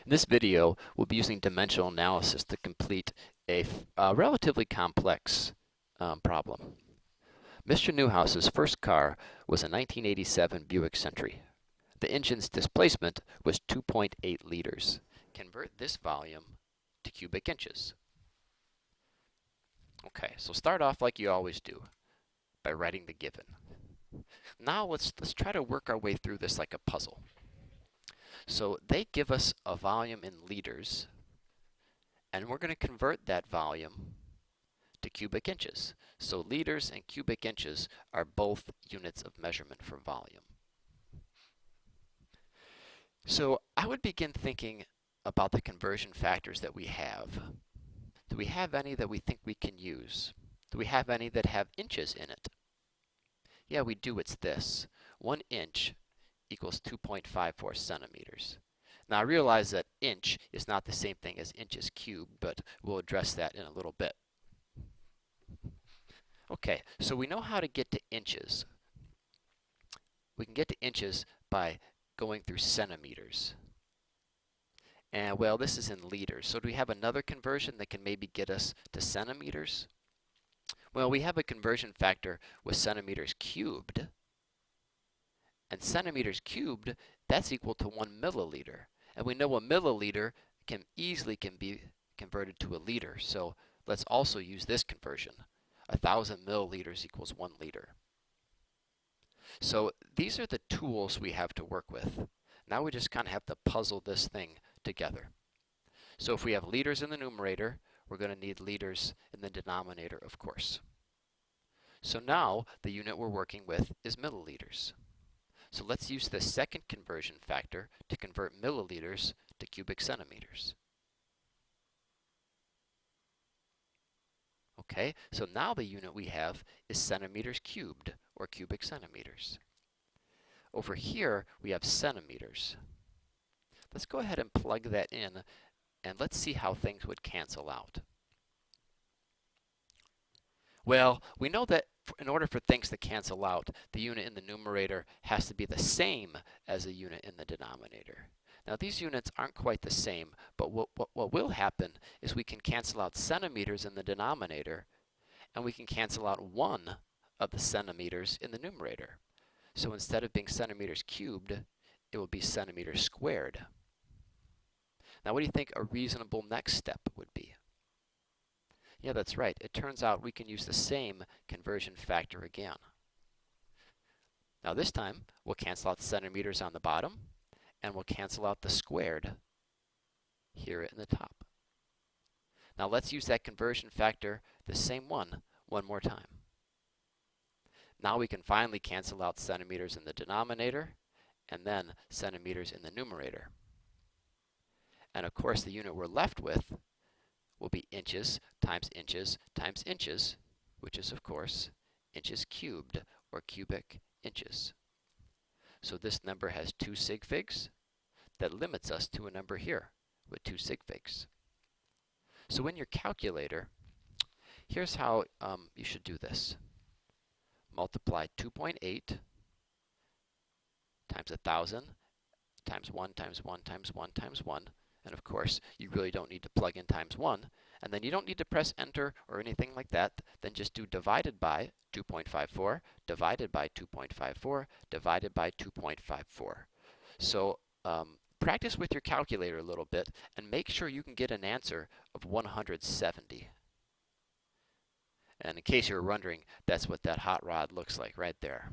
In this video, we'll be using dimensional analysis to complete a relatively complex problem. Mr. Newhouse's first car was a 1987 Buick Century. The engine's displacement was 2.8 liters. Convert this volume to cubic inches. Okay, so start off like you always do, by writing the given. Now let's try to work our way through this like a puzzle. So they give us a volume in liters, and we're going to convert that volume to cubic inches. So liters and cubic inches are both units of measurement for volume. So I would begin thinking about the conversion factors that we have. Do we have any that we think we can use? Do we have any that have inches in it? Yeah, we do. It's this. 1 inch equals 2.54 centimeters. Now I realize that inch is not the same thing as inches cubed, but we'll address that in a little bit. Okay, so we know how to get to inches. We can get to inches by going through centimeters. And well, this is in liters. So do we have another conversion that can maybe get us to centimeters? Well, we have a conversion factor with centimeters cubed. And centimeters cubed, that's equal to 1 milliliter. And we know a milliliter can easily be converted to a liter. So let's also use this conversion. 1,000 milliliters equals 1 liter. So these are the tools we have to work with. Now we just kind of have to puzzle this thing together. So if we have liters in the numerator, we're going to need liters in the denominator, of course. So now the unit we're working with is milliliters. So let's use the second conversion factor to convert milliliters to cubic centimeters. Okay, so now the unit we have is centimeters cubed, or cubic centimeters. Over here, we have centimeters. Let's go ahead and plug that in, and let's see how things would cancel out. Well, we know that in order for things to cancel out, the unit in the numerator has to be the same as the unit in the denominator. Now these units aren't quite the same, but what will happen is we can cancel out centimeters in the denominator, and we can cancel out 1 of the centimeters in the numerator. So instead of being centimeters cubed, it will be centimeters squared. Now what do you think a reasonable next step would be? Yeah, that's right. It turns out we can use the same conversion factor again. Now this time, we'll cancel out the centimeters on the bottom, and we'll cancel out the squared here in the top. Now let's use that conversion factor, the same one more time. Now we can finally cancel out centimeters in the denominator, and then centimeters in the numerator. And of course, the unit we're left with will be inches times inches times inches, which is, of course, inches cubed, or cubic inches. So this number has 2 sig figs. That limits us to a number here with 2 sig figs. So in your calculator, here's how you should do this. Multiply 2.8 times 1,000 times 1 times 1 times 1 times 1. And of course, you really don't need to plug in times 1. And then you don't need to press enter or anything like that. Then just do divided by 2.54, divided by 2.54, divided by 2.54. So practice with your calculator a little bit and make sure you can get an answer of 170. And in case you're wondering, that's what that hot rod looks like right there.